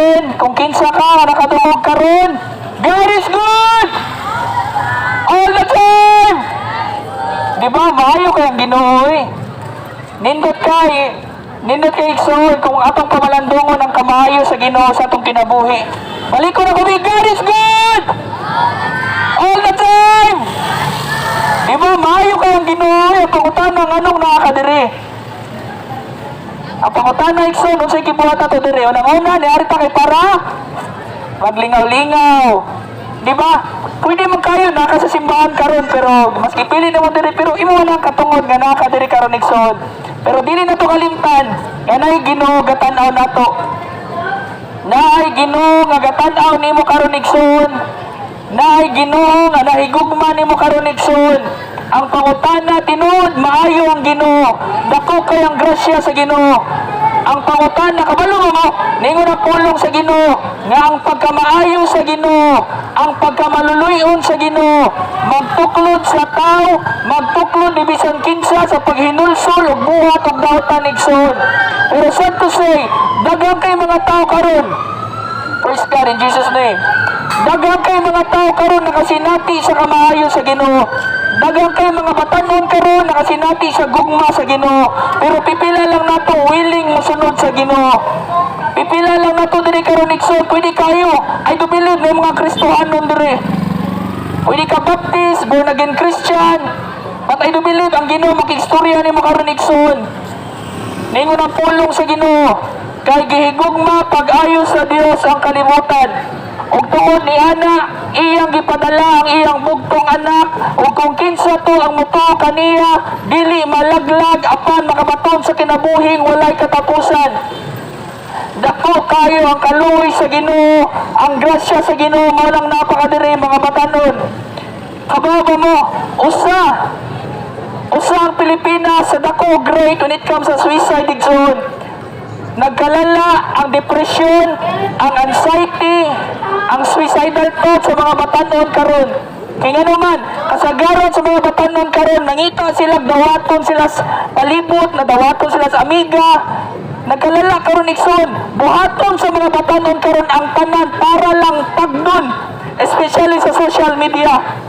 imagine kung kinsa ka nakadungog karon. God is good all the time. Di ba? Maayo kayang Ginoo eh. Nindot kay igsoon kung atong pamalandungon ang kamayo sa Ginoo sa atong kinabuhi. Balik ko na kami, God is good all the time. Di ba? Maayo kayang Ginoo eh. Ang pangutana ng anong nakakadiri. Ang pangutana igsoon unsay gibuhat ato diri. Unang-una niari ta kay para maglingaw-lingaw. Di ba? Pwede man kayo naka sa simbahan karon pero mas gipili na mo diri pero imo na katungod nga naka diri karon igsoon. Pero dili na to kalimtan. Kanay Ginoo gatan-aw nato. Naay Ginoo nga gatan-aw nimo karon igsoon. Naay Ginoo nga nahigugma nimo karon igsoon. Ang pangutana tinuod maayo ang Ginoo. Dako kay ang grasya sa Ginoo. Ang pangutana kabalo mo ningon ang pulong sa Ginoo nga ang pagkamaayo sa Ginoo, ang pagkamaluluyon sa Ginoo, magtuklod sa tao, magtuklod ni bisan kinsa sa paghinulsol ug buhat ug daotan igsoon. Pero sad to say, daghang kay mga tao karon. Praise God in Jesus name. Daghang kay mga tao karon nakasinati sa kamaayo sa Ginoo. Daghang kay mga batanon karon nakasinati sa gugma sa Ginoo. Pero pipila lang nato willing mosunod sa Ginoo. Pipila lang nato diri karon igsoon. Pwede kayo I do believe may mga Kristohanon diri. Pwede ka Baptist, born again Christian. But I do believe ang Ginoo makigstorya nimo karon igsoon. Ningon ang pulong sa Ginoo kay gihigugma pag-ayo sa Dios ang kalibutan. Ug tuod ni ana iyang gipadala ang iyang bugtong anak ug kung kinsa to ang mutuo kaniya dili malaglag apan makabaton sa kinabuhing walay katapusan. Dako kayo ang kaluoy sa Ginoo, ang grasya sa Ginoo mao lang napakadiri mga batanon. Kababa mo usa ang Pilipinas sa dako great when it comes sa suicide zone. Nagkalala ang depression, ang anxiety, ang suicidal thoughts sa mga batanon karon. Kaya naman, kasagaran sa mga batanon karon, nangita sila, dawaton sila sa palibot, nadawaton sila sa amiga. Nagkalala karon igsoon, buhaton sa mga batanon karon ang tanan para lang tagdon, especially sa social media.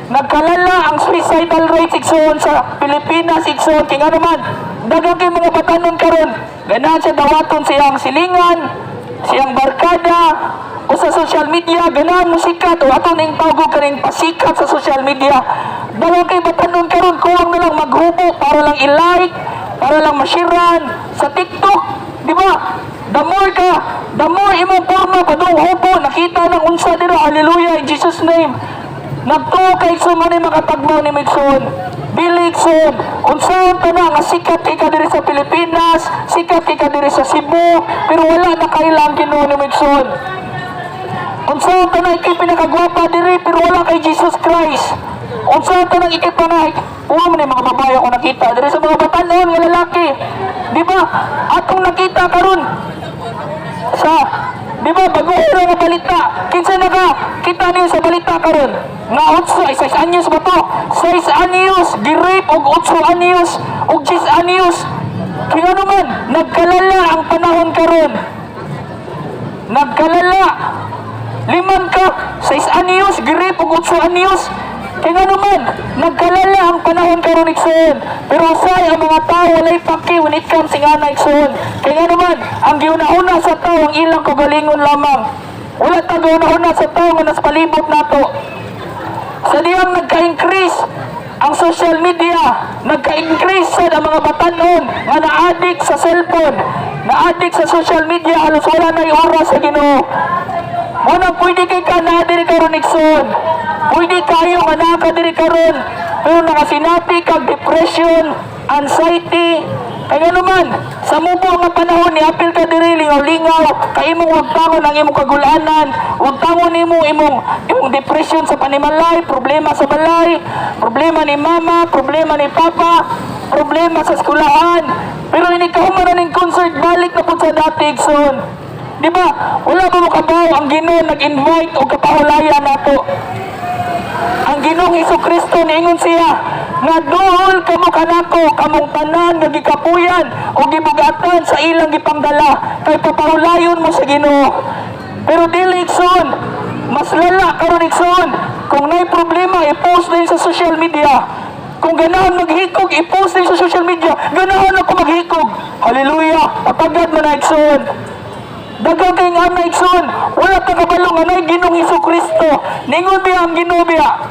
Nagkalala ang suicidal rates igsoon sa Pilipinas igsoon. Kaya naman, daghang kay mga batanon karon, ganahan siya dawaton siyang silingan, siyang barkada, o sa social media, ganahan mo sikat, o ato ning tawag kaning pasikat sa social media. Daghang kay batanon karon, kuwang na lang maghubo para lang i-like, para lang mashiran sa TikTok, di ba? The more imong porno, padung hubo, nakita ng unsa dira, hallelujah, in Jesus name. Nagtukay sa mga makatagmaw ni Migson. Biligson, unsaon ta na nga sikat ka diri sa Pilipinas, sikat ka diri sa Cebu, pero wala na kailang Ginoo ni Migson. Unsaon ta na ikay pinakagwapa diri, pero wala kay Jesus Christ. Unsaon ta na ikay panay, man ni mga babae ako nakita diri sa mga batanon nga lalaki. Di ba? Atong nakita karon sa di ba bago-uro nga balita, kinsa na ka kita niyo sa balita karon nga 8 anyos ba to? 6 anyos gi-rape og 8 anyos og 10 anyos. Kaya naman nagkalala ang panahon karon. Nagkalala 5 ka 6 anyos gi-rape og 8 anyos. Kaya naman nagkalala ang panahon karon igsoon. Pero say ang mga tao walay paki when it comes nga na igsoon. Kaya naman ang giuna-una sa tao ang ilang kagalingon lamang. Wala ta giuna-una sa tao nga nas palibot nato. Sa diyang nagka-increase ang social media, nagka-increase sa mga batanon nga na-addict sa cellphone, na-addict sa social media, halos wala na yung oras sa Ginoo. Muna pwede kay ka na-adiri karon igsoon. Pwede kayo nga nakadiri karon, pero nakasinati kag depression, anxiety. Kaya naman, sa mubo nga panahon ni apil ka diri lingaw-lingaw, kay imong wagtangon ang imong kagulanan, wagtangon nimo imong depression sa panimalay, problema sa balay, problema ni mama, problema ni papa, problema sa eskwelahan. Pero ini kahuman ning concert balik na pud sa dati igsoon. Di ba? Wala ba mo kabaw ang Ginoo nag-invite o kapahulayan nato. Ang Ginoong Hesukristo niingon siya nga duol ka Ngadto kanako kamong tanan nga gikapuyan o gibugatan sa ilang gipanggala kay papahulayon mo sa Ginoo. Pero dili igsoon, mas lala karon igsoon. Kung may problema, i-post din sa social media. Kung ganahan maghikog, i-post din sa social media. Ganahan ako maghikog. Hallelujah! Patagad man na igsoon. Dagang kay nga na igsoon. Wala ka kabalo nga na Ginoong Hesukristo. Ningon biya ang Ginoo biya.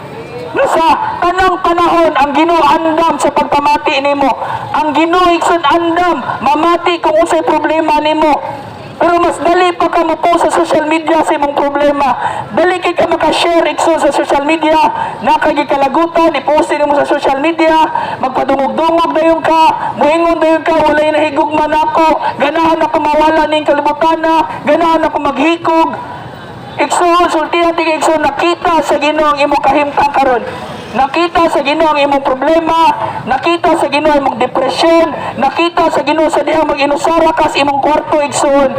Nasa tanang panahon ang Ginoo andam sa pagpamati nimo. Ang Ginoo igsoon andam mamati kung unsay problema nimo. Pero mas dali pa ka mo-post sa social media sa imong problema. Dali kay ka maka-share igsoon sa social media. Nakagikalagutan, i-post nimo sa social media. Magpadungog-dungog dayon ka. Muingon dayon ka, walay nahigugman ako. Ganahan ako mawala ning kalibutan na. Ganahan ako maghikog. Igsoon, sultihan di ka igsoon, nakita sa Ginoo ang imong kahimtang karon. Nakita sa Ginoo ang imong problema, nakita sa Ginoo ang imong depresyon, nakita sa Ginoo sa dihang mag-inusara ka sa imong kwarto igsoon.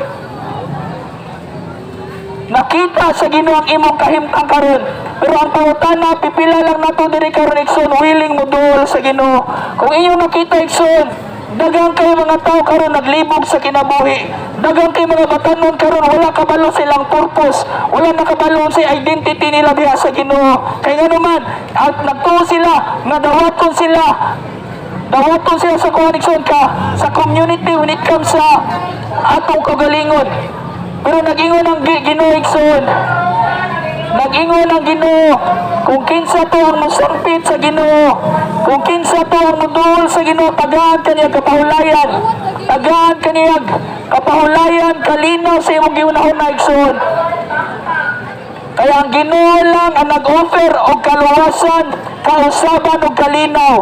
Nakita sa Ginoo ang imong kahimtang karon. Pero ang pangutana, pipila lang nato diri karon igsoon, willing mo duol sa Ginoo. Kung inyo nakita igsoon, dagang kay mga tao karon naglibog sa kinabuhi. Dagang kay mga batanon karon wala kabalo silang purpose. Wala nakabalo sa identity nila diha sa Ginoo. Kay nga naman, at nagtuo sila, nga dawaton sila. Dawaton sila sa connection ka sa community when it comes sa atong kagalingon. Pero nag-ingon ang Ginoo igsoon. Nag-ingon ang Ginoo kung kinsa to ang musampit sa Ginoo, kung kinsa to ang mudul sa Ginoo, tagaan kaniyag kapahulayan, tagaan kaniyag kapahulayan, kalinaw sa imong giunahon na igsoon. Kaya ang Ginoo lang ang nag-offer og kaluwasan, kausaban og kalinaw.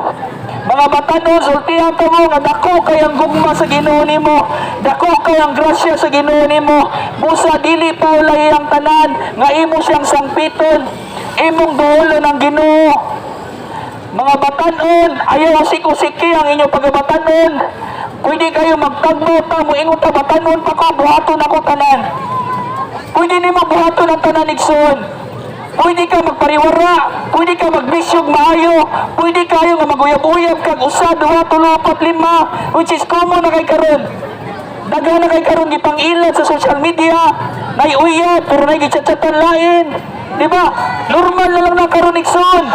Mga batanon, sultihan ka mo nga dako kay ang gugma sa Ginoo nimo, dako kay ang grasya sa Ginoo nimo. Busa dili pa ulay ang tanan nga imo siyang sangpiton, imong duolon ang Ginoo. Mga batanon, ayaw siko-siki ang inyong pagabatanon. Pwede kayo magtagbo ta, moingon ta batanon pa ko, buhaton ako tanan. Pwede nimo buhaton ang tanan igsoon. Pwede ka magpariwara, pwede ka magbisyog maayo, pwede kayo nga maguyab-uyab kag usa, duha, tulo, apat, lima, which is common na kay karon. Daghan na kay karon gipang-ilan sa social media, nay uyab pero nay gichat-chatan lain. Di ba? Normal na lang na karon igsoon.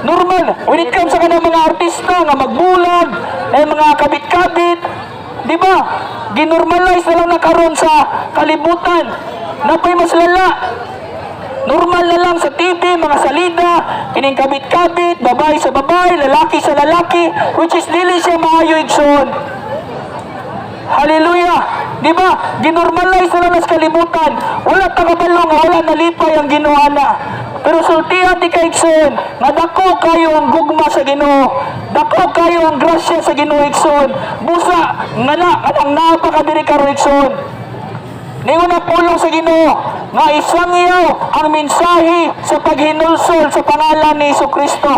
Normal. When it comes sa kanang mga artista nga magbulag, ay mga kabit-kabit, di ba? Ginormalize na lang na karon sa kalibutan. Napay mas lala. Normal na lang sa TV, mga salida, kining kabit-kabit, babae sa babae, lalaki sa lalaki, which is dili siya maayo igsoon. Hallelujah! Di ba? Ginormalize na lang sa kalibutan. Wala tagabalong, wala nalipay ang Ginoo na. Pero sultihan di ka igsoon, nga dako kayo ang gugma sa Ginoo. Dako kayo ang grasya sa Ginoo igsoon. Busa, nga na, anang napakadiri karon igsoon. Ningon na pulong sa Ginoo nga isangyaw ang mensahe sa paghinulsol sa pangalan ni Hesukristo.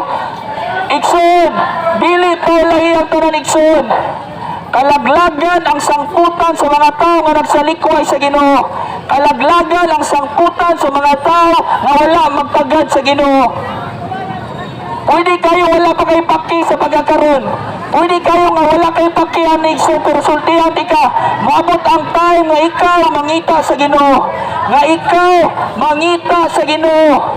Igsoon, dili pa lahi ang tanan igsoon. Kalaglagan ang sangputan sa mga tao nga nagsalikway sa Ginoo. Kalaglagan ang sangputan sa mga tao nga wala magpagad sa Ginoo. Pwede kayo wala pa kayo paki sa pagkakaroon. Pwede kayo nga wala kayo paki anigso, pero sultihan di ka. Maabot ang time nga ikaw mangita sa Ginoo. Nga ikaw mangita sa Ginoo.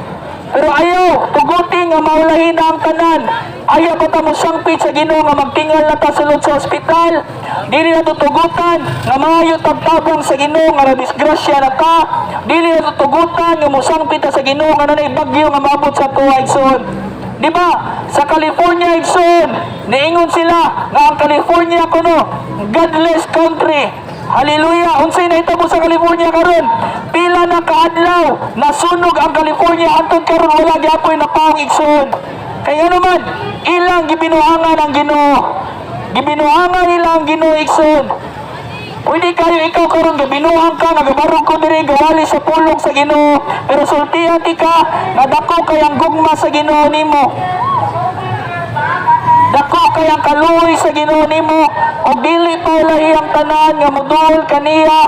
Pero ayaw, tuguti nga maulahin na ang tanan. Ayaw pa ta mo sangpit sa Ginoo nga magtingal na ta sulod sa ospital. Dili na tutugutan nga maayo tabtabang sa Ginoo nga nadisgrasya na ka. Dili na tutugutan nga mo sangpit ta sa Ginoo nga nanay bagyo nga maabot sa tuwa igsoon. Di ba? Sa California igsoon, niingon sila nga ang California kuno godless country. Hallelujah! Unsay nahitabo sa California karon? Pila na kaadlaw nasunog ang California antud karon wala gyapon na paong igsoon. Kaya naman, ilang gibinuangan ang Ginoo. Gibinuangan nila ang Ginoo igsoon. Pwede kayo ikaw karon gabinuhan ka, nagabarog ko diri gawali sa pulong sa Ginoo, pero sultihan ti ka, nadako kay ang gugma sa Ginoo nimo. Dako kay ang kaluoy sa Ginoo nimo, og dili pa lahi ang tanan nga mudol kaniya,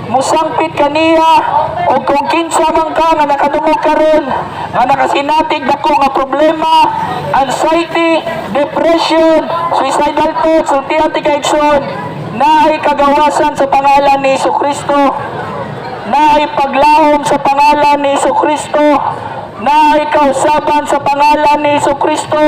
musangpit kaniya, O kung kinsa man ka nga nakadungog karon, nga nakasinatig dako nga problema, anxiety, depression, suicidal thoughts, ultiati kaigsoon, naay kagawasan sa pangalan ni Jesucristo, naay paglahom sa pangalan ni Jesucristo, naay kausaban sa pangalan ni Jesucristo,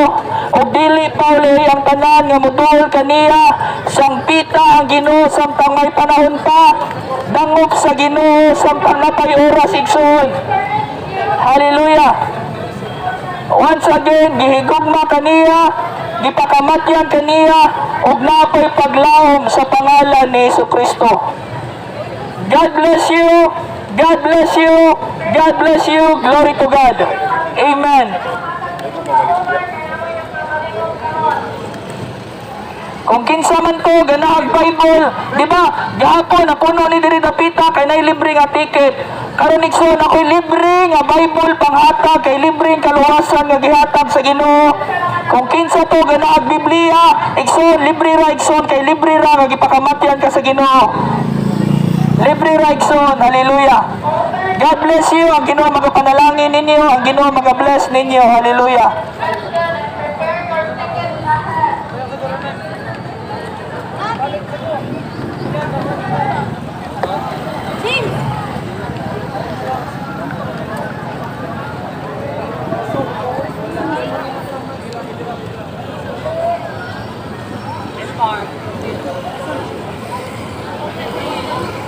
o dili pauli ang tanan nga muduol kaniya, sangpita ang Ginoo samtang may panahon pa, dangop sa Ginoo samtang napay oras igsoon. Hallelujah. Once again, gihigugma kaniya, gipakamatyan kaniya, ug napay paglahom sa pangalan ni Jesucristo. God bless you. God bless you. God bless you. Glory to God. Amen. Kung kinsa man to ganaag Bible, di ba? Gahapon napuno ni diri dapita kay nay libre nga ticket. Karon igsoon ako'y libre nga Bible panghatag kay libre kaluwasan nga gihatag sa Ginoo. Kung kinsa to ganaag Biblia, igsoon libre ra igsoon kay libre ra nga gipakamatyan ka sa Ginoo. Libre ra igsoon. Hallelujah. God bless you. Ang Ginoo magapanalangin ninyo, ang Ginoo magabless ninyo. Hallelujah.